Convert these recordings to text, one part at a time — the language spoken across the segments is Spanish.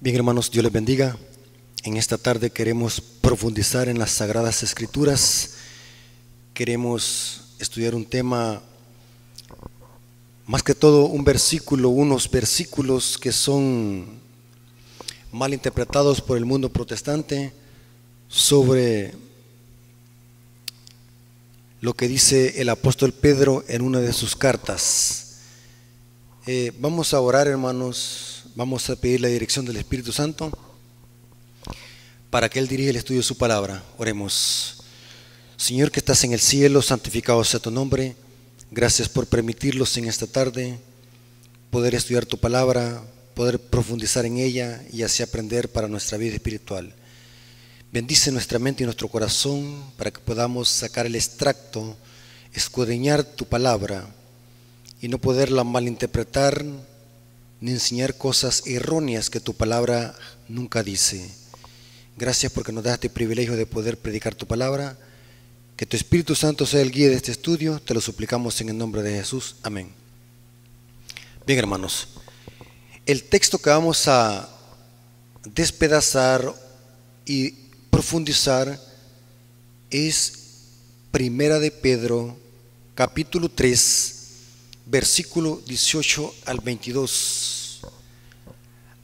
Bien, hermanos, Dios les bendiga. En esta tarde queremos profundizar en las Sagradas Escrituras. Queremos estudiar un tema, más que todo unos versículos que son mal interpretados por el mundo protestante sobre lo que dice el apóstol Pedro en una de sus cartas. Vamos a orar, hermanos. Vamos a pedir la dirección del Espíritu Santo para que Él dirija el estudio de su palabra. Oremos. Señor que estás en el cielo, santificado sea tu nombre. Gracias por permitirnos en esta tarde poder estudiar tu palabra, poder profundizar en ella y así aprender para nuestra vida espiritual. Bendice nuestra mente y nuestro corazón para que podamos sacar el extracto, escudriñar tu palabra y no poderla malinterpretar ni enseñar cosas erróneas que tu palabra nunca dice. Gracias porque nos das este privilegio de poder predicar tu palabra. Que tu Espíritu Santo sea el guía de este estudio. Te lo suplicamos en el nombre de Jesús. Amén. Bien, hermanos, el texto que vamos a despedazar y profundizar es Primera de Pedro, capítulo 3, versículo 18 al 22.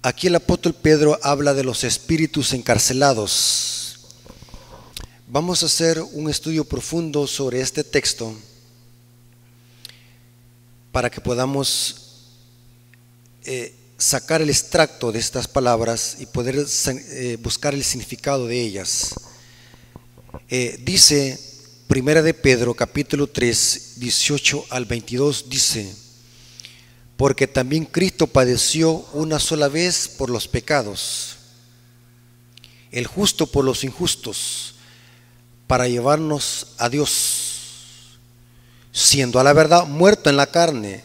Aquí el apóstol Pedro habla de los espíritus encarcelados. Vamos a hacer un estudio profundo sobre este texto para que podamos sacar el extracto de estas palabras y poder buscar el significado de ellas. Dice Primera de Pedro, capítulo 3, 18 al 22, dice: porque también Cristo padeció una sola vez por los pecados, el justo por los injustos, para llevarnos a Dios, siendo a la verdad muerto en la carne,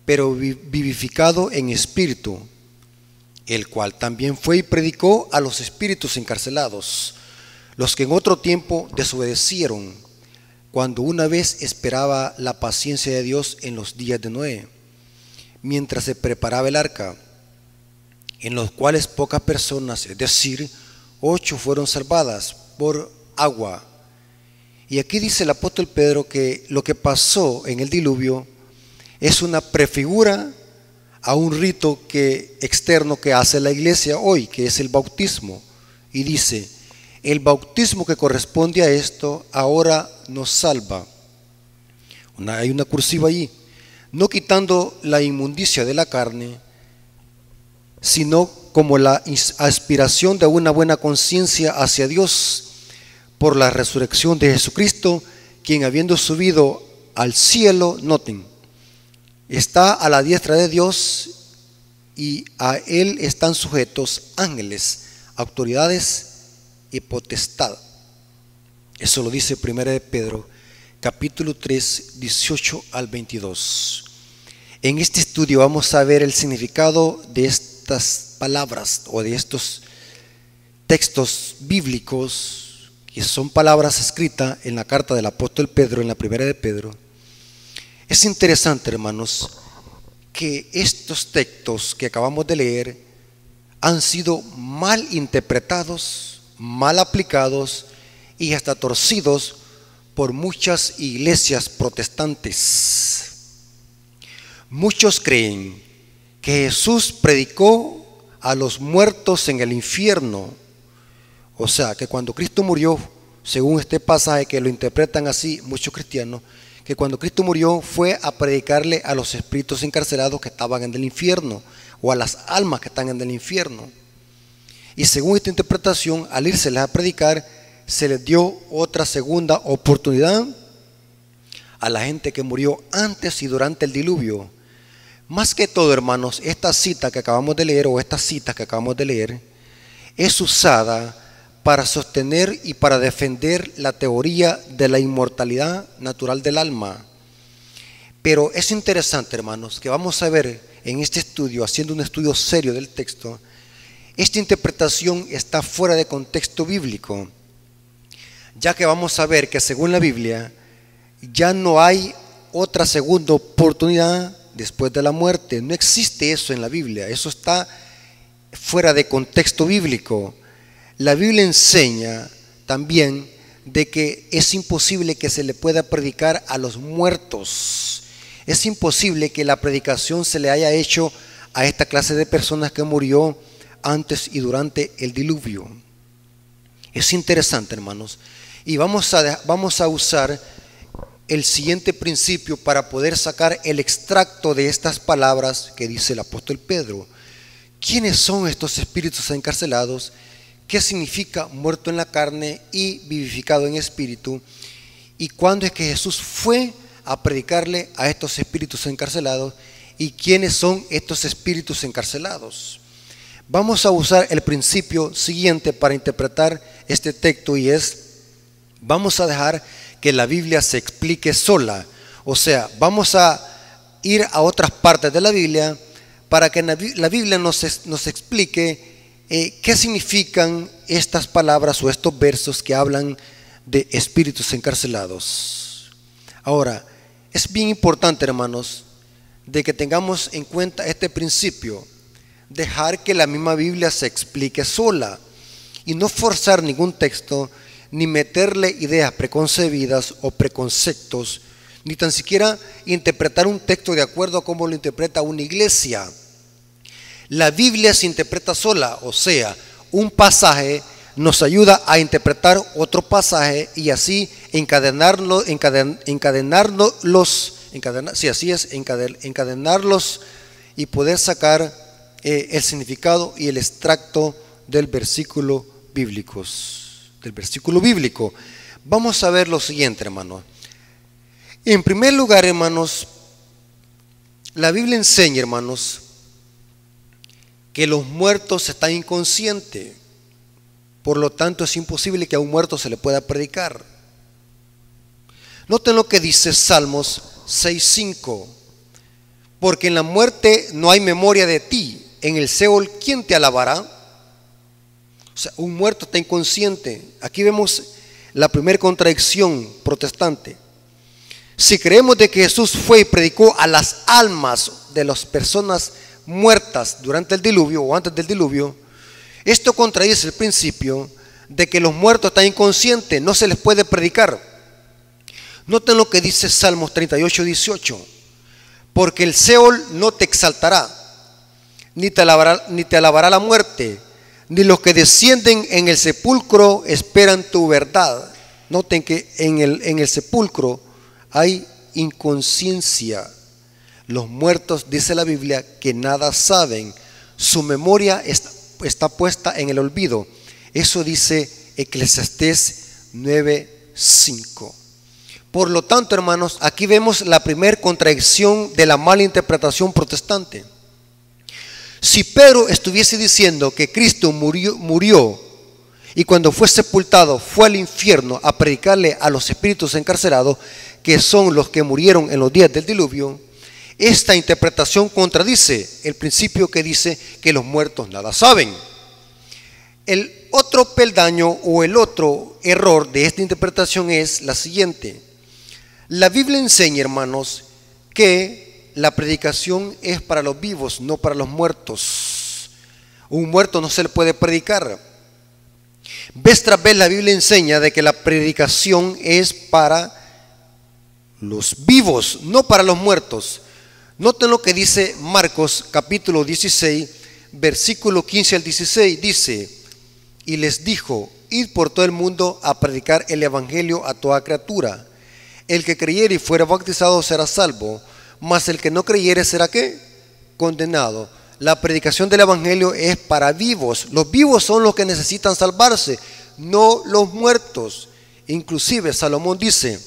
pero vivificado en espíritu, el cual también fue y predicó a los espíritus encarcelados, los que en otro tiempo desobedecieron, cuando una vez esperaba la paciencia de Dios en los días de Noé, mientras se preparaba el arca, en los cuales pocas personas, es decir, 8 fueron salvadas por agua. Y aquí dice el apóstol Pedro que lo que pasó en el diluvio es una prefigura a un rito externo que hace la iglesia hoy, que es el bautismo. Y dice: el bautismo que corresponde a esto ahora nos salva. Hay una cursiva allí. No quitando la inmundicia de la carne, sino como la aspiración de una buena conciencia hacia Dios por la resurrección de Jesucristo, quien habiendo subido al cielo, noten, está a la diestra de Dios y a Él están sujetos ángeles, autoridades y potestad. Eso lo dice Primera de Pedro, capítulo 3, 18 al 22. En este estudio vamos a ver el significado de estas palabras o de estos textos bíblicos, que son palabras escritas en la carta del apóstol Pedro, en la Primera de Pedro. Es interesante, hermanos, que estos textos que acabamos de leer han sido mal interpretados, mal aplicados y hasta torcidos por muchas iglesias protestantes. Muchos creen que Jesús predicó a los muertos en el infierno. O sea, que cuando Cristo murió, según este pasaje que lo interpretan así muchos cristianos, que cuando Cristo murió fue a predicarle a los espíritus encarcelados que estaban en el infierno, o a las almas que están en el infierno. Y según esta interpretación, al írseles a predicar, se les dio otra segunda oportunidad a la gente que murió antes y durante el diluvio. Más que todo, hermanos, esta cita que acabamos de leer, o estas citas que acabamos de leer, es usada para sostener y para defender la teoría de la inmortalidad natural del alma. Pero es interesante, hermanos, que vamos a ver en este estudio, haciendo un estudio serio del texto, esta interpretación está fuera de contexto bíblico, ya que vamos a ver que según la Biblia ya no hay otra segunda oportunidad después de la muerte. No existe eso en la Biblia. Eso está fuera de contexto bíblico. La Biblia enseña también de que es imposible que se le pueda predicar a los muertos. Es imposible que la predicación se le haya hecho a esta clase de personas que murió antes y durante el diluvio. Es interesante, hermanos. Y vamos a usar el siguiente principio para poder sacar el extracto de estas palabras que dice el apóstol Pedro. ¿Quiénes son estos espíritus encarcelados? ¿Qué significa muerto en la carne y vivificado en espíritu? ¿Y cuándo es que Jesús fue a predicarle a estos espíritus encarcelados? ¿Y quiénes son estos espíritus encarcelados? Vamos a usar el principio siguiente para interpretar este texto, y vamos a dejar que la Biblia se explique sola. O sea, vamos a ir a otras partes de la Biblia para que la Biblia nos explique qué significan estas palabras o estos versos que hablan de espíritus encarcelados. Ahora, es bien importante, hermanos, de que tengamos en cuenta este principio, dejar que la misma Biblia se explique sola y no forzar ningún texto, ni meterle ideas preconcebidas o preconceptos, ni tan siquiera interpretar un texto de acuerdo a cómo lo interpreta una iglesia. La Biblia se interpreta sola, o sea, un pasaje nos ayuda a interpretar otro pasaje y así encadenarlos y poder sacar el significado y el extracto del versículo bíblico. Vamos a ver lo siguiente, hermanos. En primer lugar, hermanos, la Biblia enseña, hermanos, que los muertos están inconscientes. Por lo tanto, es imposible que a un muerto se le pueda predicar. Noten lo que dice Salmos 6:5. Porque en la muerte no hay memoria de ti. En el Seol, ¿quién te alabará? O sea, un muerto está inconsciente. Aquí vemos la primera contradicción protestante. Si creemos de que Jesús fue y predicó a las almas de las personas muertas durante el diluvio o antes del diluvio, esto contradice el principio de que los muertos están inconscientes, no se les puede predicar. Noten lo que dice Salmos 38:18. Porque el Seol no te exaltará, ni te alabará la muerte, ni los que descienden en el sepulcro esperan tu verdad. Noten que en el sepulcro hay inconsciencia. Los muertos, dice la Biblia, que nada saben. Su memoria está puesta en el olvido. Eso dice Eclesiastés 9:5. Por lo tanto, hermanos, aquí vemos la primera contradicción de la mala interpretación protestante. Si Pedro estuviese diciendo que Cristo murió y cuando fue sepultado fue al infierno a predicarle a los espíritus encarcelados, que son los que murieron en los días del diluvio, esta interpretación contradice el principio que dice que los muertos nada saben. El otro peldaño o el otro error de esta interpretación es la siguiente. La Biblia enseña, hermanos, que la predicación es para los vivos, no para los muertos. Un muerto no se le puede predicar. Vez tras vez la Biblia enseña de que la predicación es para los vivos, no para los muertos. Noten lo que dice Marcos capítulo 16, versículo 15 al 16. Dice: y les dijo: id por todo el mundo a predicar el evangelio a toda criatura. El que creyere y fuera bautizado será salvo, mas el que no creyere será ¿qué? Condenado. La predicación del evangelio es para vivos. Los vivos son los que necesitan salvarse, no los muertos. Inclusive Salomón dice: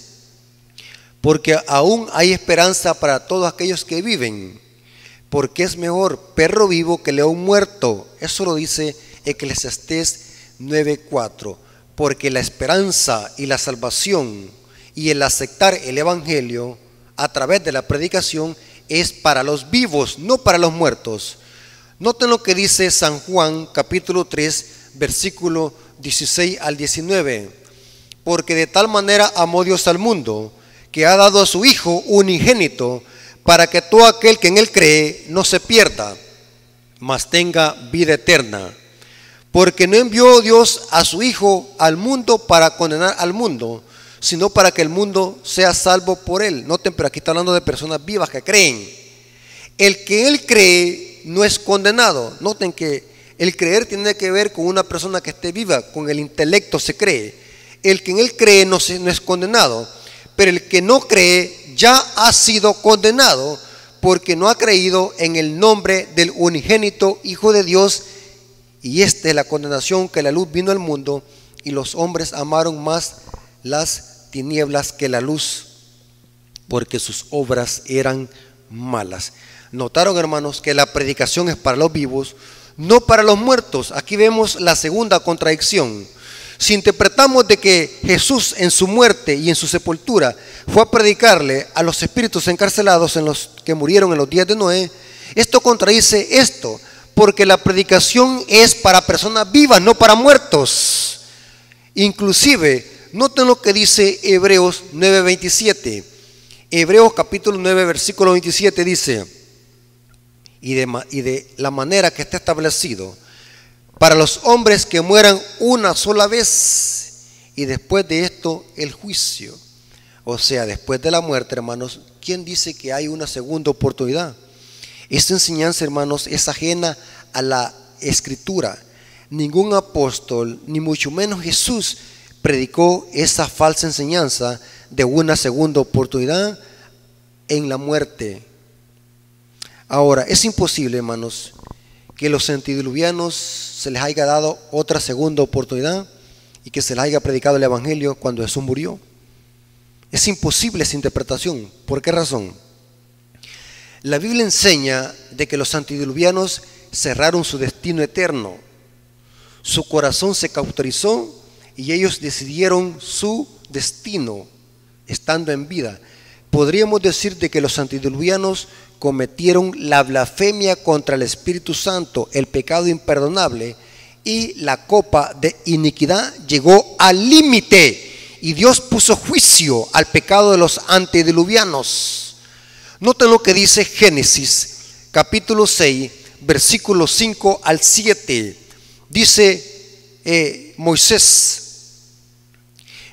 porque aún hay esperanza para todos aquellos que viven, porque es mejor perro vivo que león muerto. Eso lo dice Eclesiastés 9:4. Porque la esperanza y la salvación y el aceptar el evangelio a través de la predicación es para los vivos, no para los muertos. Noten lo que dice San Juan capítulo 3, versículo 16 al 19. Porque de tal manera amó Dios al mundo, que ha dado a su Hijo unigénito, para que todo aquel que en él cree no se pierda, mas tenga vida eterna. Porque no envió Dios a su Hijo al mundo para condenar al mundo, sino para que el mundo sea salvo por él. Noten, pero aquí está hablando de personas vivas que creen. El que él cree no es condenado. Noten que el creer tiene que ver con una persona que esté viva, con el intelecto se cree. El que en él cree no es condenado, pero el que no cree ya ha sido condenado, porque no ha creído en el nombre del unigénito Hijo de Dios. Y esta es la condenación, que la luz vino al mundo y los hombres amaron más las tinieblas que la luz, porque sus obras eran malas. Notaron, hermanos, que la predicación es para los vivos, no para los muertos. Aquí vemos la segunda contradicción. Si interpretamos de que Jesús en su muerte y en su sepultura fue a predicarle a los espíritus encarcelados, en los que murieron en los días de Noé, esto contradice esto, porque la predicación es para personas vivas, no para muertos. Inclusive, noten lo que dice Hebreos 9:27. Hebreos capítulo 9, versículo 27 dice: y de la manera que está establecido para los hombres que mueran una sola vez, y después de esto el juicio. O sea, después de la muerte, hermanos, ¿quién dice que hay una segunda oportunidad? Esta enseñanza, hermanos, es ajena a la Escritura. Ningún apóstol, ni mucho menos Jesús, predicó esa falsa enseñanza de una segunda oportunidad en la muerte. Ahora, es imposible, hermanos, que los antediluvianos se les haya dado otra segunda oportunidad y que se les haya predicado el Evangelio cuando Jesús murió. Es imposible esa interpretación. ¿Por qué razón? La Biblia enseña de que los antediluvianos cerraron su destino eterno. Su corazón se cauterizó y ellos decidieron su destino estando en vida. Podríamos decir de que los antediluvianos cometieron la blasfemia contra el Espíritu Santo, el pecado imperdonable, y la copa de iniquidad llegó al límite y Dios puso juicio al pecado de los antediluvianos. Noten lo que dice Génesis capítulo 6, versículos 5 al 7. Dice Moisés: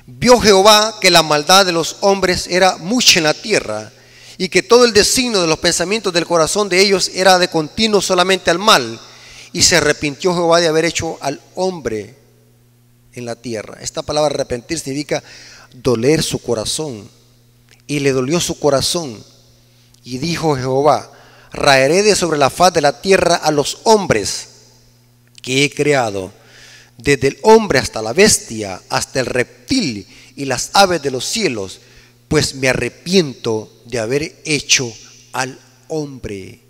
vio Jehová que la maldad de los hombres era mucha en la tierra, y que todo el designio de los pensamientos del corazón de ellos era de continuo solamente al mal. Y se arrepintió Jehová de haber hecho al hombre en la tierra. Esta palabra arrepentir significa doler su corazón. Y le dolió su corazón. Y dijo Jehová: raeré de sobre la faz de la tierra a los hombres que he creado, desde el hombre hasta la bestia, hasta el reptil y las aves de los cielos, pues me arrepiento de haber hecho al hombre.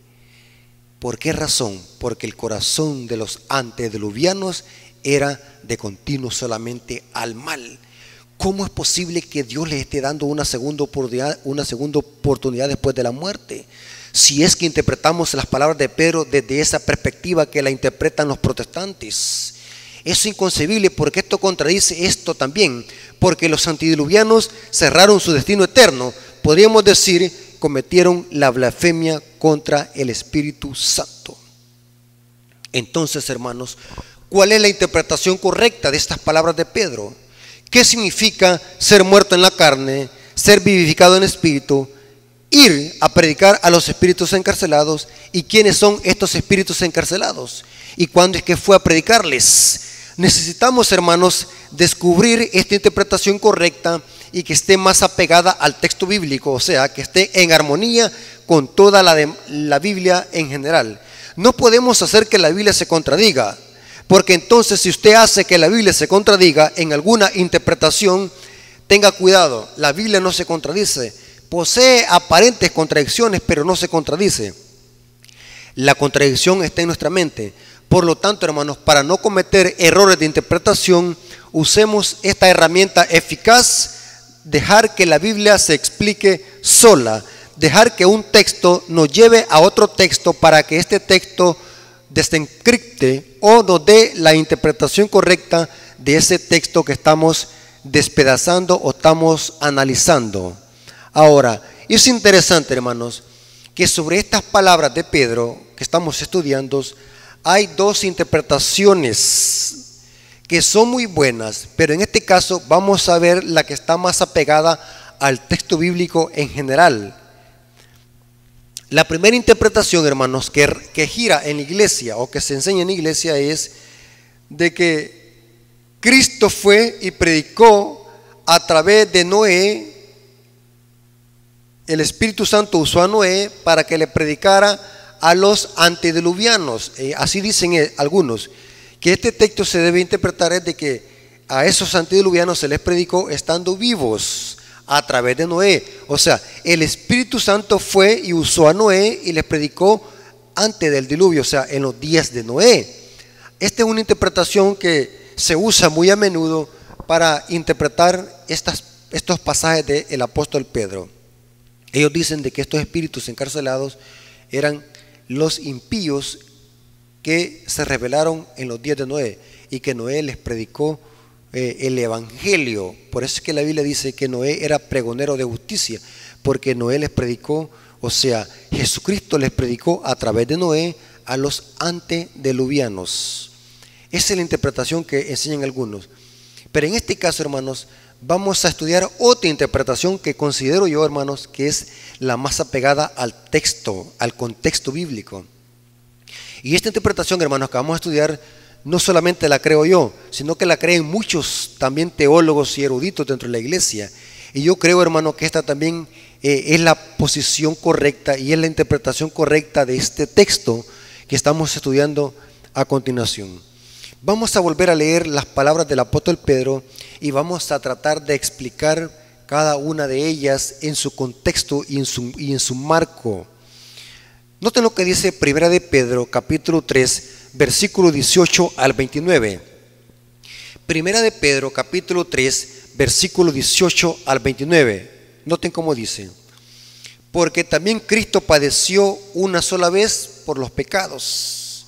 ¿Por qué razón? Porque el corazón de los antediluvianos era de continuo solamente al mal. ¿Cómo es posible que Dios les esté dando una segunda oportunidad después de la muerte? Si es que interpretamos las palabras de Pedro desde esa perspectiva que la interpretan los protestantes. Es inconcebible, porque esto contradice esto también, porque los antediluvianos cerraron su destino eterno. Podríamos decir, cometieron la blasfemia contra el Espíritu Santo. Entonces, hermanos, ¿cuál es la interpretación correcta de estas palabras de Pedro? ¿Qué significa ser muerto en la carne, ser vivificado en espíritu, ir a predicar a los espíritus encarcelados? ¿Y quiénes son estos espíritus encarcelados? ¿Y cuándo es que fue a predicarles? Necesitamos, hermanos, descubrir esta interpretación correcta y que esté más apegada al texto bíblico, o sea, que esté en armonía con toda la Biblia en general. No podemos hacer que la Biblia se contradiga, porque entonces si usted hace que la Biblia se contradiga en alguna interpretación, tenga cuidado, la Biblia no se contradice, posee aparentes contradicciones, pero no se contradice. La contradicción está en nuestra mente. Por lo tanto, hermanos, para no cometer errores de interpretación, usemos esta herramienta eficaz: dejar que la Biblia se explique sola, dejar que un texto nos lleve a otro texto para que este texto desencripte o nos dé la interpretación correcta de ese texto que estamos despedazando o estamos analizando. Ahora, es interesante, hermanos, que sobre estas palabras de Pedro que estamos estudiando hay dos interpretaciones que son muy buenas, pero en este caso vamos a ver la que está más apegada al texto bíblico en general. La primera interpretación, hermanos, que gira en la iglesia o que se enseña en la iglesia es de que Cristo fue y predicó a través de Noé. El Espíritu Santo usó a Noé para que le predicara a los antediluvianos. Así dicen algunos, que este texto se debe interpretar es de que a esos antediluvianos se les predicó estando vivos a través de Noé. O sea, el Espíritu Santo fue y usó a Noé y les predicó antes del diluvio, o sea, en los días de Noé. Esta es una interpretación que se usa muy a menudo para interpretar estos pasajes del apóstol Pedro. Ellos dicen de que estos espíritus encarcelados eran los impíos que se rebelaron en los días de Noé y que Noé les predicó el evangelio. Por eso es que la Biblia dice que Noé era pregonero de justicia, porque Noé les predicó, o sea, Jesucristo les predicó a través de Noé a los antediluvianos. Esa es la interpretación que enseñan algunos. Pero en este caso, hermanos, vamos a estudiar otra interpretación que considero yo, hermanos, que es la más apegada al texto, al contexto bíblico. Y esta interpretación, hermanos, que vamos a estudiar, no solamente la creo yo, sino que la creen muchos también teólogos y eruditos dentro de la iglesia. Y yo creo, hermano, que esta también es la posición correcta y es la interpretación correcta de este texto que estamos estudiando a continuación. Vamos a volver a leer las palabras del apóstol Pedro y vamos a tratar de explicar cada una de ellas en su contexto y en su marco. Noten lo que dice Primera de Pedro, capítulo 3, versículo 18 al 29. Primera de Pedro, capítulo 3, versículo 18 al 29. Noten cómo dice: porque también Cristo padeció una sola vez por los pecados.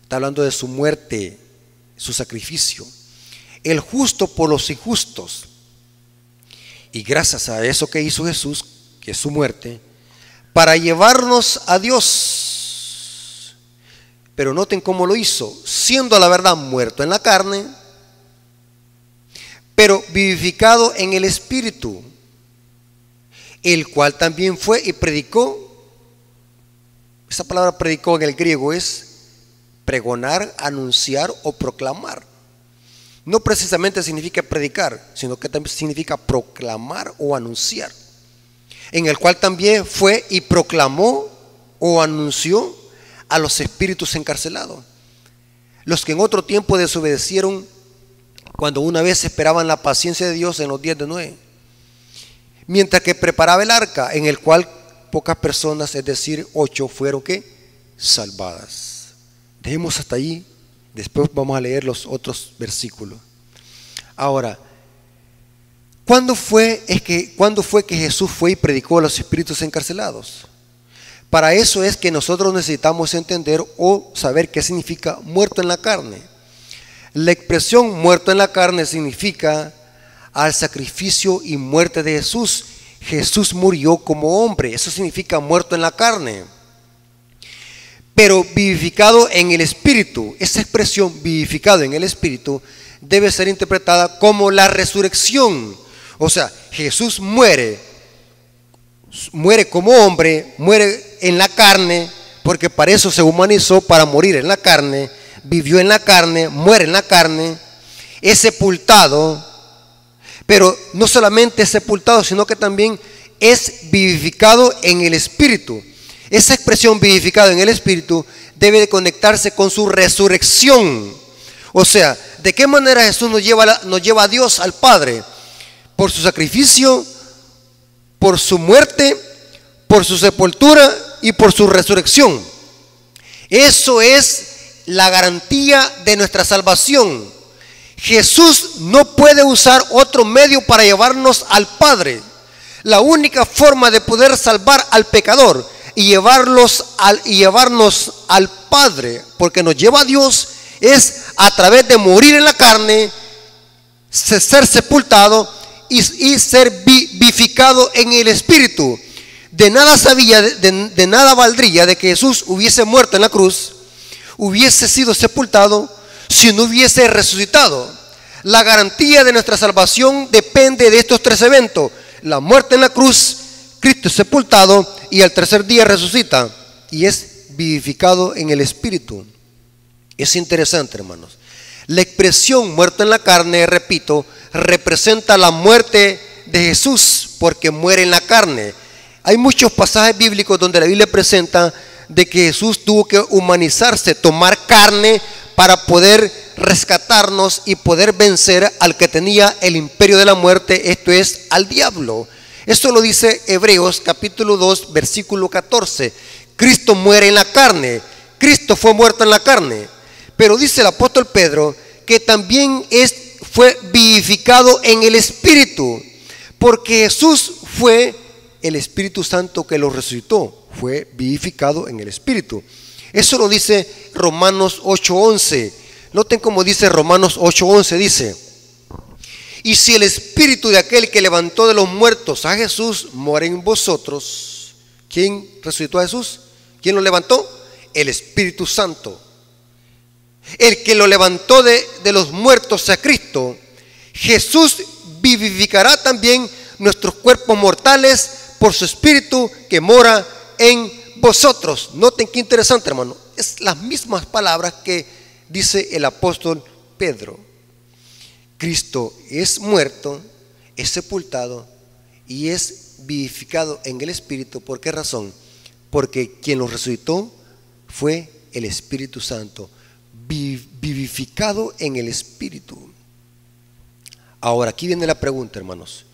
Está hablando de su muerte, su sacrificio. El justo por los injustos. Y gracias a eso que hizo Jesús, que es su muerte, para llevarnos a Dios. Pero noten cómo lo hizo, siendo a la verdad muerto en la carne, pero vivificado en el Espíritu, el cual también fue y predicó. Esa palabra predicó en el griego es pregonar, anunciar o proclamar. No precisamente significa predicar, sino que también significa proclamar o anunciar. En el cual también fue y proclamó o anunció a los espíritus encarcelados, los que en otro tiempo desobedecieron cuando una vez esperaban la paciencia de Dios en los días de Noé, mientras que preparaba el arca, en el cual pocas personas, es decir, 8, fueron ¿qué? Salvadas. Dejemos hasta allí, después vamos a leer los otros versículos. Ahora, ¿cuándo fue que Jesús fue y predicó a los espíritus encarcelados? Para eso es que nosotros necesitamos entender o saber qué significa muerto en la carne. La expresión muerto en la carne significa al sacrificio y muerte de Jesús. Jesús murió como hombre, eso significa muerto en la carne, pero vivificado en el Espíritu. Esa expresión vivificado en el Espíritu debe ser interpretada como la resurrección. O sea, Jesús muere como hombre, muere en la carne, porque para eso se humanizó, para morir en la carne, vivió en la carne, muere en la carne, es sepultado, pero no solamente es sepultado, sino que también es vivificado en el Espíritu. Esa expresión vivificado en el Espíritu debe de conectarse con su resurrección. O sea, ¿de qué manera Jesús nos lleva a Dios, al Padre? Por su sacrificio, por su muerte, por su sepultura y por su resurrección. Eso es la garantía de nuestra salvación. Jesús no puede usar otro medio para llevarnos al Padre. La única forma de poder salvar al pecador y llevarnos al Padre, porque nos lleva a Dios, es a través de morir en la carne, ser sepultado y ser vivificado en el Espíritu. De nada sabía, de nada valdría de que Jesús hubiese muerto en la cruz, hubiese sido sepultado, si no hubiese resucitado. La garantía de nuestra salvación depende de estos tres eventos: la muerte en la cruz, Cristo es sepultado y al tercer día resucita y es vivificado en el Espíritu. Es interesante, hermanos. La expresión muerto en la carne, repito, representa la muerte de Jesús porque muere en la carne. Hay muchos pasajes bíblicos donde la Biblia presenta de que Jesús tuvo que humanizarse, tomar carne para poder rescatarnos y poder vencer al que tenía el imperio de la muerte, esto es, al diablo. Esto lo dice Hebreos capítulo 2 versículo 14. Cristo muere en la carne, Cristo fue muerto en la carne. Pero dice el apóstol Pedro que también fue vivificado en el Espíritu, porque Jesús fue el Espíritu Santo que lo resucitó, fue vivificado en el Espíritu. Eso lo dice Romanos 8:11. Noten cómo dice Romanos 8:11, dice: y si el Espíritu de aquel que levantó de los muertos a Jesús mora en vosotros. ¿Quién resucitó a Jesús? ¿Quién lo levantó? El Espíritu Santo. El que lo levantó de los muertos a Cristo, Jesús vivificará también nuestros cuerpos mortales por su Espíritu que mora en vosotros. Noten qué interesante, hermano. Es las mismas palabras que dice el apóstol Pedro. Cristo es muerto, es sepultado y es vivificado en el Espíritu. ¿Por qué razón? Porque quien lo resucitó fue el Espíritu Santo, vivificado en el Espíritu. Ahora, aquí viene la pregunta, hermanos.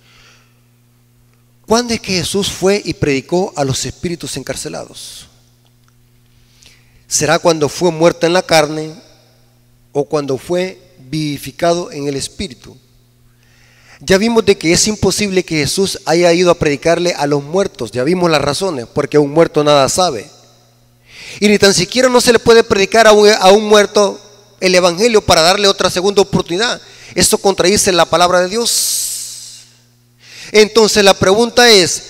¿Cuándo es que Jesús fue y predicó a los espíritus encarcelados? ¿Será cuando fue muerto en la carne o cuando fue vivificado en el Espíritu? Ya vimos de que es imposible que Jesús haya ido a predicarle a los muertos. Ya vimos las razones, porque un muerto nada sabe. Y ni tan siquiera no se le puede predicar a un muerto el Evangelio para darle otra segunda oportunidad. Eso contradice la palabra de Dios. Entonces la pregunta es: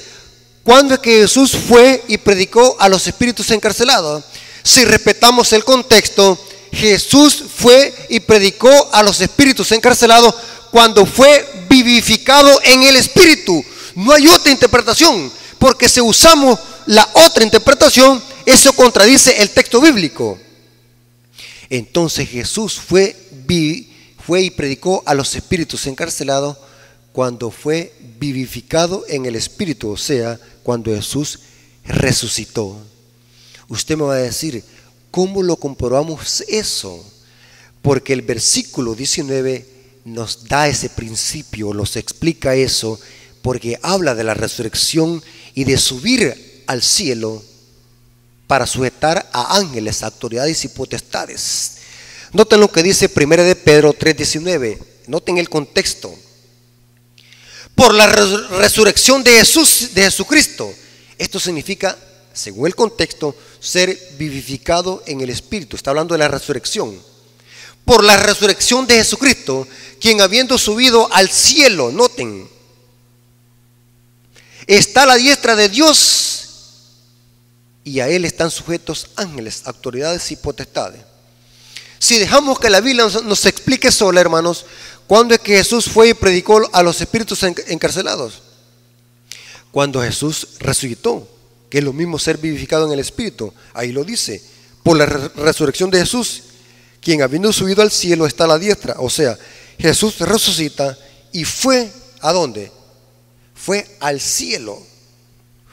¿cuándo es que Jesús fue y predicó a los espíritus encarcelados? Si respetamos el contexto, Jesús fue y predicó a los espíritus encarcelados cuando fue vivificado en el Espíritu. No hay otra interpretación, porque si usamos la otra interpretación, eso contradice el texto bíblico. Entonces Jesús fue y predicó a los espíritus encarcelados cuando fue vivificado en el Espíritu, o sea, cuando Jesús resucitó. Usted me va a decir: ¿cómo lo comprobamos eso? Porque el versículo 19 nos da ese principio, nos explica eso, porque habla de la resurrección y de subir al cielo para sujetar a ángeles, autoridades y potestades. Noten lo que dice 1 de Pedro 3:19. Noten el contexto. Por la resurrección de Jesucristo. Esto significa, según el contexto, ser vivificado en el Espíritu. Está hablando de la resurrección. Por la resurrección de Jesucristo, quien habiendo subido al cielo, noten, está a la diestra de Dios, y a él están sujetos ángeles, autoridades y potestades. Si dejamos que la Biblia nos explique sola, hermanos, ¿cuándo es que Jesús fue y predicó a los espíritus encarcelados? Cuando Jesús resucitó, que es lo mismo ser vivificado en el Espíritu. Ahí lo dice: por la resurrección de Jesús, quien habiendo subido al cielo está a la diestra. O sea, Jesús resucita y fue ¿a dónde? Fue al cielo.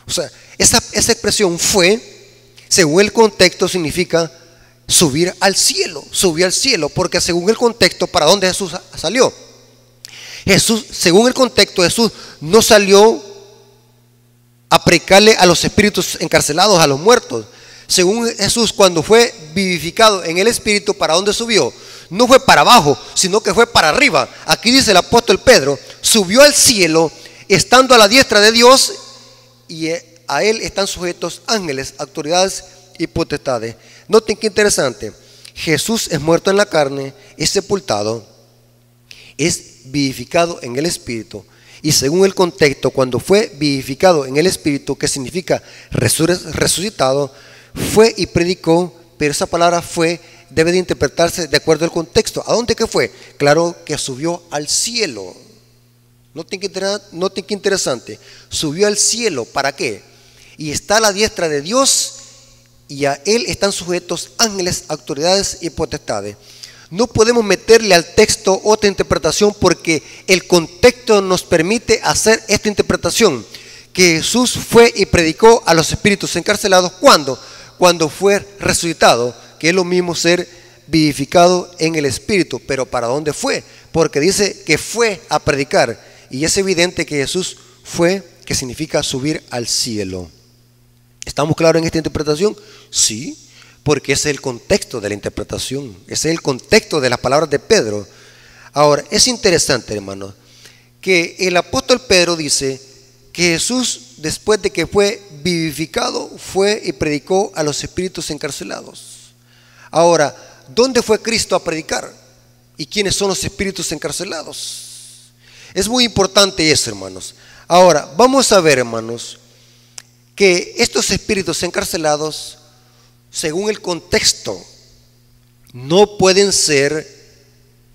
O sea, esa expresión fue, según el contexto, significa subir al cielo. Subió al cielo, porque según el contexto, ¿para dónde Jesús salió? Jesús, según el contexto, Jesús no salió a predicarle a los espíritus encarcelados, a los muertos. Según Jesús, cuando fue vivificado en el Espíritu, ¿para dónde subió? No fue para abajo, sino que fue para arriba. Aquí dice el apóstol Pedro: subió al cielo, estando a la diestra de Dios, y a él están sujetos ángeles, autoridades y potestades. Noten qué interesante. Jesús es muerto en la carne, es sepultado, es vivificado en el Espíritu, Y según el contexto, cuando fue vivificado en el Espíritu, que significa resucitado, fue y predicó, pero esa palabra fue debe de interpretarse de acuerdo al contexto. ¿A dónde que fue? Claro que subió al cielo. Noten que interesante. Subió al cielo. ¿Para qué? Y está a la diestra de Dios, y a Él están sujetos ángeles, autoridades y potestades. No podemos meterle al texto otra interpretación, porque el contexto nos permite hacer esta interpretación, que Jesús fue y predicó a los espíritus encarcelados. ¿Cuándo? Cuando fue resucitado, que es lo mismo ser vivificado en el Espíritu. Pero ¿para dónde fue? Porque dice que fue a predicar, y es evidente que Jesús fue, que significa subir al cielo. ¿Estamos claros en esta interpretación? Sí, porque ese es el contexto de la interpretación, ese es el contexto de las palabras de Pedro. Ahora, es interesante, hermanos, que el apóstol Pedro dice que Jesús, después de que fue vivificado, fue y predicó a los espíritus encarcelados. Ahora, ¿dónde fue Cristo a predicar? ¿Y quiénes son los espíritus encarcelados? Es muy importante eso, hermanos. Ahora, vamos a ver, hermanos, que estos espíritus encarcelados, según el contexto, no pueden ser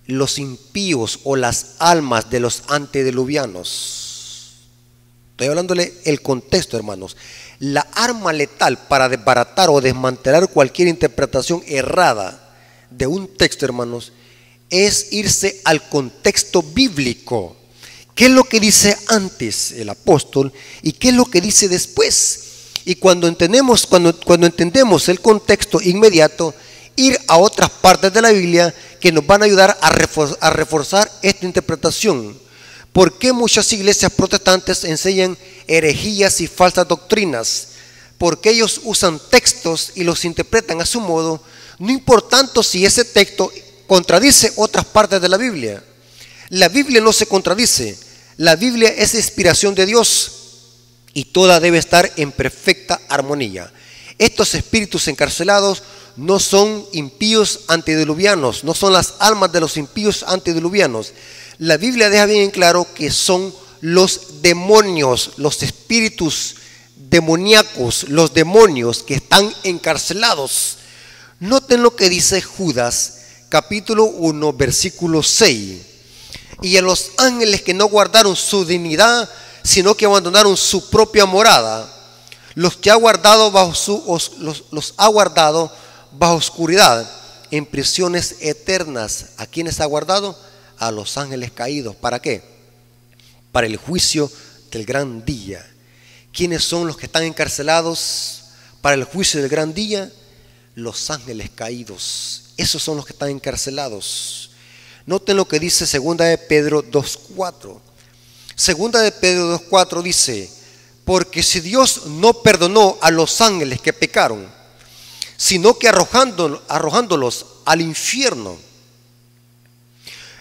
los impíos o las almas de los antediluvianos. Estoy hablándole el contexto, hermanos. La arma letal para desbaratar o desmantelar cualquier interpretación errada de un texto, hermanos, es irse al contexto bíblico. ¿Qué es lo que dice antes el apóstol y qué es lo que dice después? Y cuando entendemos el contexto inmediato, ir a otras partes de la Biblia que nos van a ayudar a reforzar esta interpretación. ¿Por qué muchas iglesias protestantes enseñan herejías y falsas doctrinas? Porque ellos usan textos y los interpretan a su modo, no importando si ese texto contradice otras partes de la Biblia. La Biblia no se contradice. La Biblia es inspiración de Dios y toda debe estar en perfecta armonía. Estos espíritus encarcelados no son impíos antediluvianos, no son las almas de los impíos antediluvianos. La Biblia deja bien en claro que son los demonios, los espíritus demoníacos, los demonios que están encarcelados. Noten lo que dice Judas, capítulo 1, versículo 6. Y a los ángeles que no guardaron su dignidad, sino que abandonaron su propia morada, los ha guardado bajo oscuridad, en prisiones eternas. ¿A quiénes ha guardado? A los ángeles caídos. ¿Para qué? Para el juicio del gran día. ¿Quiénes son los que están encarcelados para el juicio del gran día? Los ángeles caídos. Esos son los que están encarcelados. Noten lo que dice segunda de Pedro 2:4. Segunda de Pedro 2:4 dice: porque si Dios no perdonó a los ángeles que pecaron, sino que arrojándolos al infierno.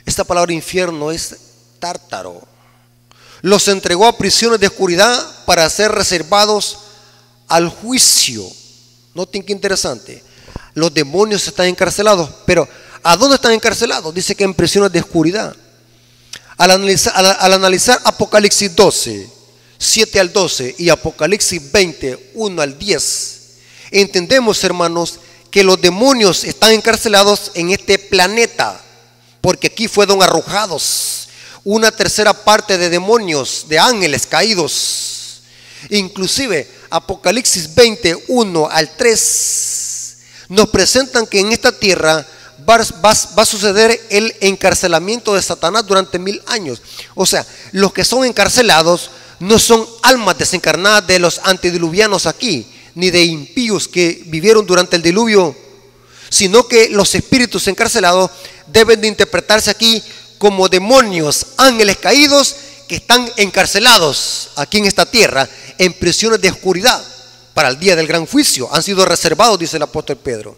Esta palabra infierno es tártaro. Los entregó a prisiones de oscuridad para ser reservados al juicio. Noten qué interesante. Los demonios están encarcelados, pero ¿a dónde están encarcelados? Dice que en prisiones de oscuridad. Al analizar Apocalipsis 12, 7 al 12 y Apocalipsis 20, 1 al 10, entendemos, hermanos, que los demonios están encarcelados en este planeta, porque aquí fueron arrojados una tercera parte de demonios, de ángeles caídos. Inclusive Apocalipsis 20, 1 al 3 nos presentan que en esta tierra va a suceder el encarcelamiento de Satanás durante 1000 años. O sea, los que son encarcelados no son almas desencarnadas de los antediluvianos aquí, ni de impíos que vivieron durante el diluvio, sino que los espíritus encarcelados deben de interpretarse aquí como demonios, ángeles caídos que están encarcelados aquí en esta tierra en prisiones de oscuridad para el día del gran juicio. Han sido reservados, dice el apóstol Pedro.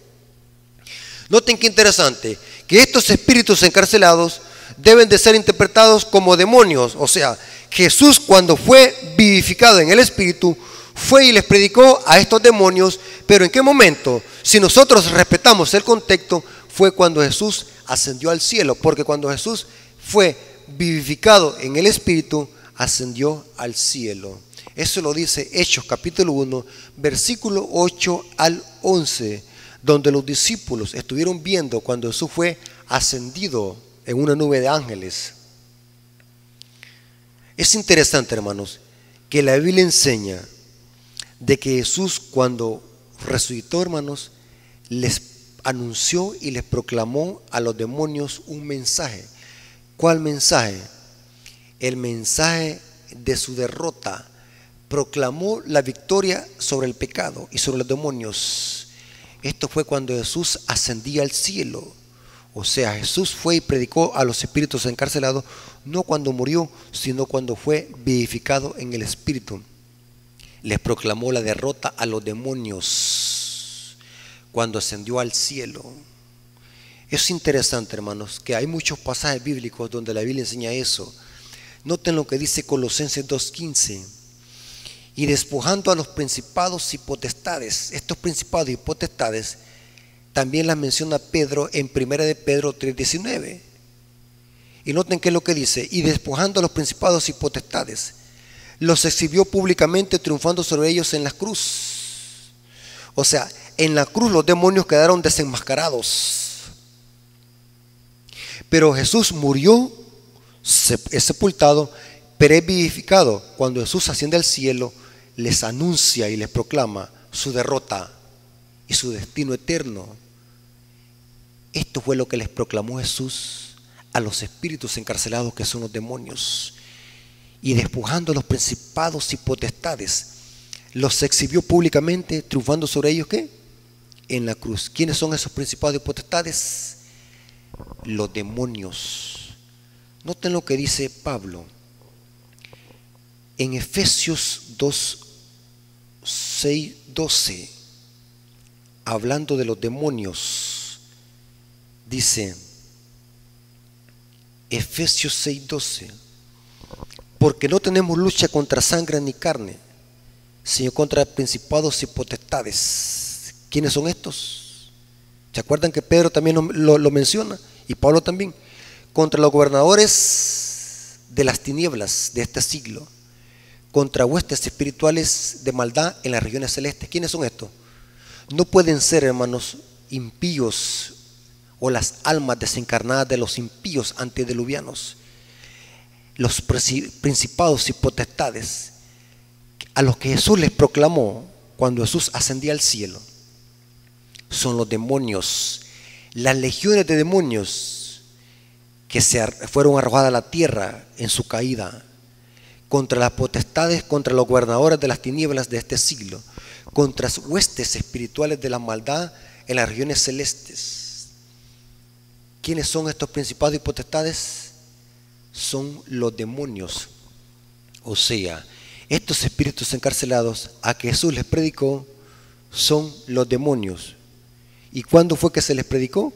Noten qué interesante, que estos espíritus encarcelados deben de ser interpretados como demonios. O sea, Jesús, cuando fue vivificado en el Espíritu, fue y les predicó a estos demonios. Pero ¿en qué momento? Si nosotros respetamos el contexto, fue cuando Jesús ascendió al cielo. Porque cuando Jesús fue vivificado en el Espíritu, ascendió al cielo. Eso lo dice Hechos capítulo 1, versículo 8 al 11, donde los discípulos estuvieron viendo cuando Jesús fue ascendido en una nube de ángeles. Es interesante, hermanos, que la Biblia enseña de que Jesús, cuando resucitó, hermanos, les anunció y les proclamó a los demonios un mensaje. ¿Cuál mensaje? El mensaje de su derrota. Proclamó la victoria sobre el pecado y sobre los demonios. Esto fue cuando Jesús ascendía al cielo. O sea, Jesús fue y predicó a los espíritus encarcelados, no cuando murió, sino cuando fue vivificado en el espíritu. Les proclamó la derrota a los demonios cuando ascendió al cielo. Es interesante, hermanos, que hay muchos pasajes bíblicos donde la Biblia enseña eso. Noten lo que dice Colosenses 2:15. Y despojando a los principados y potestades. Estos principados y potestades también las menciona Pedro en 1 de Pedro 3:19. Y noten qué es lo que dice: y despojando a los principados y potestades, los exhibió públicamente, triunfando sobre ellos en la cruz. O sea, en la cruz los demonios quedaron desenmascarados. Pero Jesús murió, es sepultado, pero es vivificado. Cuando Jesús asciende al cielo, les anuncia y les proclama su derrota y su destino eterno. Esto fue lo que les proclamó Jesús a los espíritus encarcelados, que son los demonios. Y despojando a los principados y potestades, los exhibió públicamente, triunfando sobre ellos, ¿qué? En la cruz. ¿Quiénes son esos principados y potestades? Los demonios. Noten lo que dice Pablo en Efesios 2:6-12, hablando de los demonios. Dice Efesios 6:12: porque no tenemos lucha contra sangre ni carne, sino contra principados y potestades. ¿Quiénes son estos? ¿Se acuerdan que Pedro también lo menciona? Y Pablo también. Contra los gobernadores de las tinieblas de este siglo, contra huestes espirituales de maldad en las regiones celestes. ¿Quiénes son estos? No pueden ser, hermanos, impíos o las almas desencarnadas de los impíos antediluvianos. Los principados y potestades a los que Jesús les proclamó cuando Jesús ascendía al cielo son los demonios, las legiones de demonios que fueron arrojadas a la tierra en su caída, contra las potestades, contra los gobernadores de las tinieblas de este siglo, contra las huestes espirituales de la maldad en las regiones celestes. ¿Quiénes son estos principados y potestades? Son los demonios. O sea, estos espíritus encarcelados a que Jesús les predicó son los demonios. ¿Y cuándo fue que se les predicó?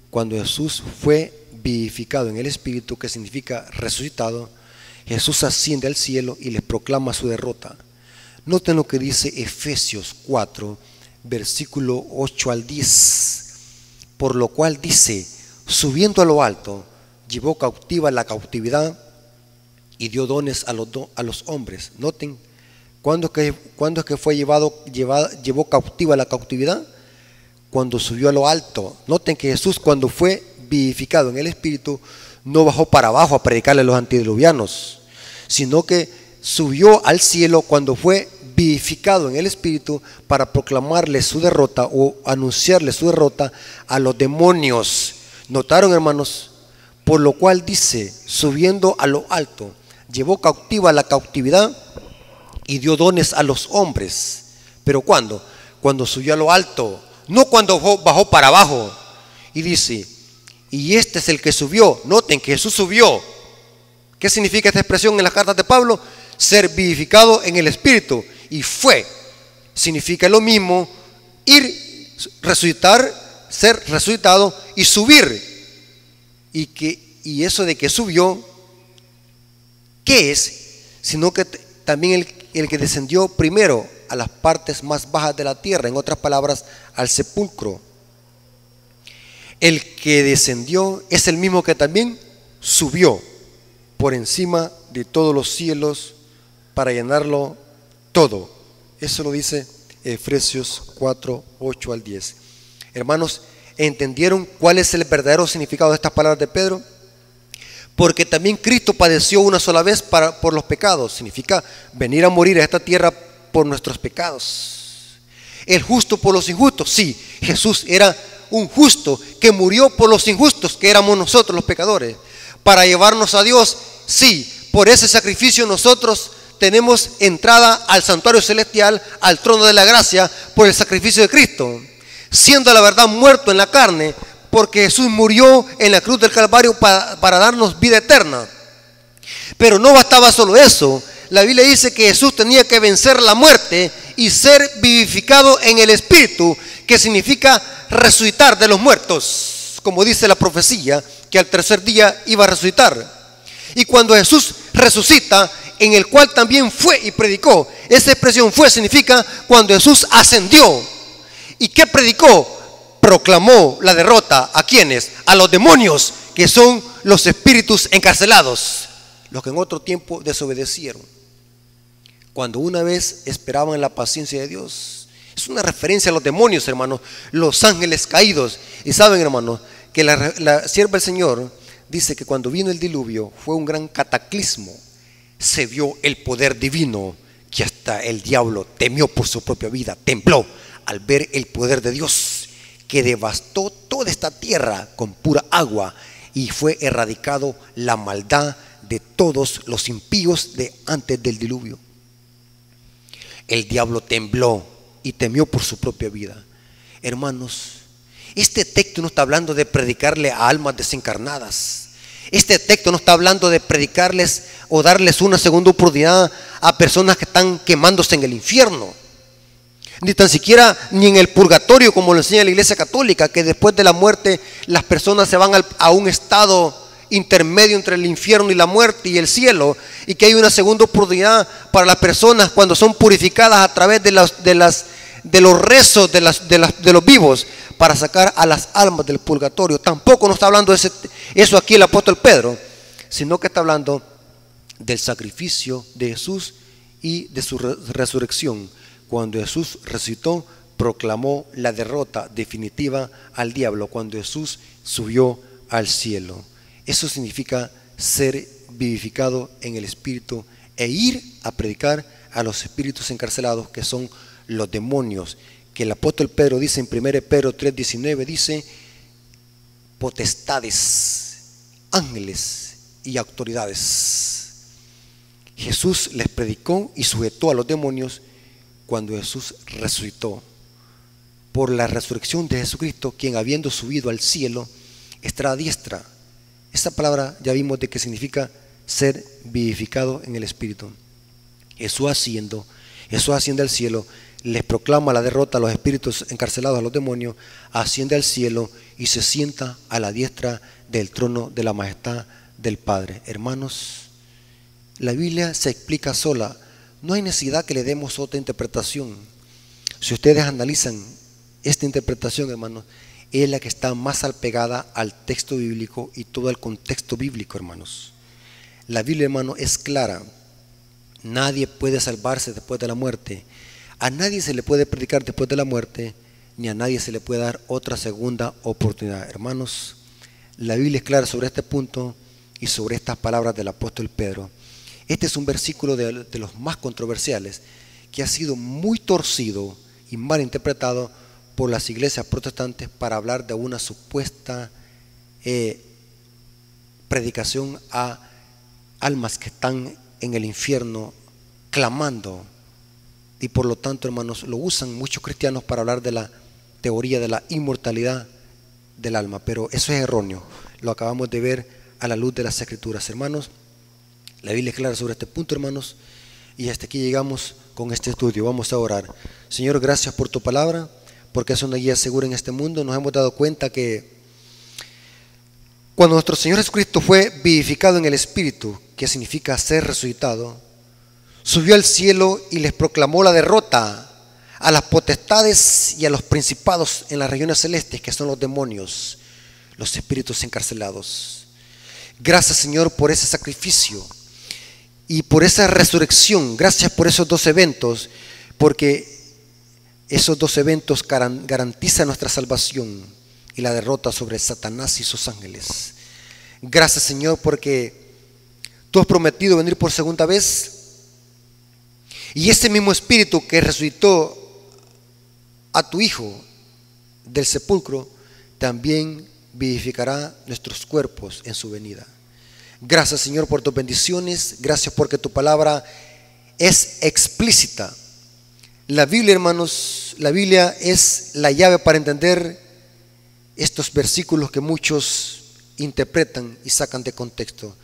Cuando Jesús fue vivificado en el espíritu, que significa resucitado. Jesús asciende al cielo y les proclama su derrota. Noten lo que dice Efesios 4, versículo 8 al 10. Por lo cual dice: subiendo a lo alto, llevó cautiva la cautividad y dio dones a los hombres. Noten, ¿cuándo es que llevó cautiva la cautividad? Cuando subió a lo alto. Noten que Jesús, cuando fue vivificado en el espíritu, no bajó para abajo a predicarle a los antediluvianos, sino que subió al cielo cuando fue vivificado en el espíritu para proclamarle su derrota o anunciarle su derrota a los demonios. ¿Notaron, hermanos? Por lo cual dice: subiendo a lo alto, llevó cautiva la cautividad y dio dones a los hombres. ¿Pero cuándo? Cuando subió a lo alto, no cuando bajó para abajo. Y dice: y este es el que subió. Noten que Jesús subió. ¿Qué significa esta expresión en las cartas de Pablo? Ser vivificado en el espíritu. Y fue, significa lo mismo: ir, resucitar, ser resucitado y subir. Y eso de que subió, ¿qué es? Sino que también el que descendió primero a las partes más bajas de la tierra, en otras palabras, al sepulcro. El que descendió es el mismo que también subió por encima de todos los cielos para llenarlo todo. Eso lo dice Efesios 4, 8 al 10. Hermanos, ¿entendieron cuál es el verdadero significado de estas palabras de Pedro? Porque también Cristo padeció una sola vez por los pecados. Significa venir a morir a esta tierra por nuestros pecados. El justo por los injustos. Sí, Jesús era un justo que murió por los injustos, que éramos nosotros los pecadores, para llevarnos a Dios. Sí, por ese sacrificio nosotros tenemos entrada al santuario celestial, al trono de la gracia, por el sacrificio de Cristo, siendo la verdad muerto en la carne, porque Jesús murió en la cruz del Calvario para darnos vida eterna. Pero no bastaba solo eso. La Biblia dice que Jesús tenía que vencer la muerte y ser vivificado en el Espíritu, que significa resucitar de los muertos, como dice la profecía, que al tercer día iba a resucitar. Y cuando Jesús resucita, en el cual también fue y predicó, esa expresión fue significa cuando Jesús ascendió. ¿Y qué predicó? Proclamó la derrota. ¿A quiénes? A los demonios, que son los espíritus encarcelados, los que en otro tiempo desobedecieron, cuando una vez esperaban la paciencia de Dios. Es una referencia a los demonios, hermanos, los ángeles caídos. Y saben, hermanos, que la sierva del Señor dice que cuando vino el diluvio fue un gran cataclismo. Se vio el poder divino, que hasta el diablo temió por su propia vida, tembló al ver el poder de Dios, que devastó toda esta tierra con pura agua, y fue erradicado la maldad de todos los impíos de antes del diluvio. El diablo tembló y temió por su propia vida. Hermanos, este texto no está hablando de predicarle a almas desencarnadas. Este texto no está hablando de predicarles o darles una segunda oportunidad a personas que están quemándose en el infierno, ni tan siquiera ni en el purgatorio, como lo enseña la Iglesia Católica, que después de la muerte las personas se van a un estado intermedio entre el infierno y la muerte y el cielo, y que hay una segunda oportunidad para las personas cuando son purificadas a través de los rezos de los vivos, para sacar a las almas del purgatorio. Tampoco no está hablando de eso aquí el apóstol Pedro, sino que está hablando del sacrificio de Jesús y de su resurrección. Cuando Jesús resucitó, proclamó la derrota definitiva al diablo, cuando Jesús subió al cielo. Eso significa ser vivificado en el Espíritu e ir a predicar a los espíritus encarcelados, que son los demonios, que el apóstol Pedro dice en 1 Pedro 3:19, dice potestades, ángeles y autoridades. Jesús les predicó y sujetó a los demonios cuando Jesús resucitó. Por la resurrección de Jesucristo, quien habiendo subido al cielo está a diestra. Esta palabra ya vimos de que significa ser vivificado en el Espíritu. Jesús asciende al cielo, les proclama la derrota a los espíritus encarcelados, a los demonios, asciende al cielo y se sienta a la diestra del trono de la majestad del Padre. Hermanos, la Biblia se explica sola, no hay necesidad que le demos otra interpretación. Si ustedes analizan esta interpretación, hermanos, es la que está más apegada al texto bíblico y todo el contexto bíblico, hermanos. La Biblia, hermano, es clara. Nadie puede salvarse después de la muerte. A nadie se le puede predicar después de la muerte, ni a nadie se le puede dar otra segunda oportunidad. Hermanos, la Biblia es clara sobre este punto y sobre estas palabras del apóstol Pedro. Este es un versículo de los más controversiales, que ha sido muy torcido y mal interpretado por las iglesias protestantes para hablar de una supuesta predicación a almas que están en el infierno clamando. Y por lo tanto, hermanos, lo usan muchos cristianos para hablar de la teoría de la inmortalidad del alma, pero eso es erróneo. Lo acabamos de ver a la luz de las Escrituras. Hermanos, la Biblia es clara sobre este punto, hermanos, y hasta aquí llegamos con este estudio. Vamos a orar. Señor, gracias por tu palabra, porque es una guía segura en este mundo. Nos hemos dado cuenta que cuando nuestro Señor Jesucristo fue vivificado en el Espíritu, que significa ser resucitado, subió al cielo y les proclamó la derrota a las potestades y a los principados en las regiones celestes, que son los demonios, los espíritus encarcelados. Gracias, Señor, por ese sacrificio. Y por esa resurrección, gracias por esos dos eventos, porque esos dos eventos garantizan nuestra salvación y la derrota sobre Satanás y sus ángeles. Gracias, Señor, porque tú has prometido venir por segunda vez. Y ese mismo Espíritu que resucitó a tu Hijo del sepulcro, también vivificará nuestros cuerpos en su venida. Gracias, Señor, por tus bendiciones. Gracias porque tu palabra es explícita. La Biblia, hermanos, la Biblia es la llave para entender estos versículos que muchos interpretan y sacan de contexto.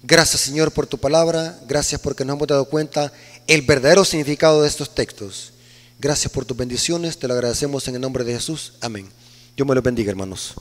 Gracias, Señor, por tu palabra. Gracias porque nos hemos dado cuenta el verdadero significado de estos textos. Gracias por tus bendiciones. Te lo agradecemos en el nombre de Jesús. Amén. Dios me los bendiga, hermanos.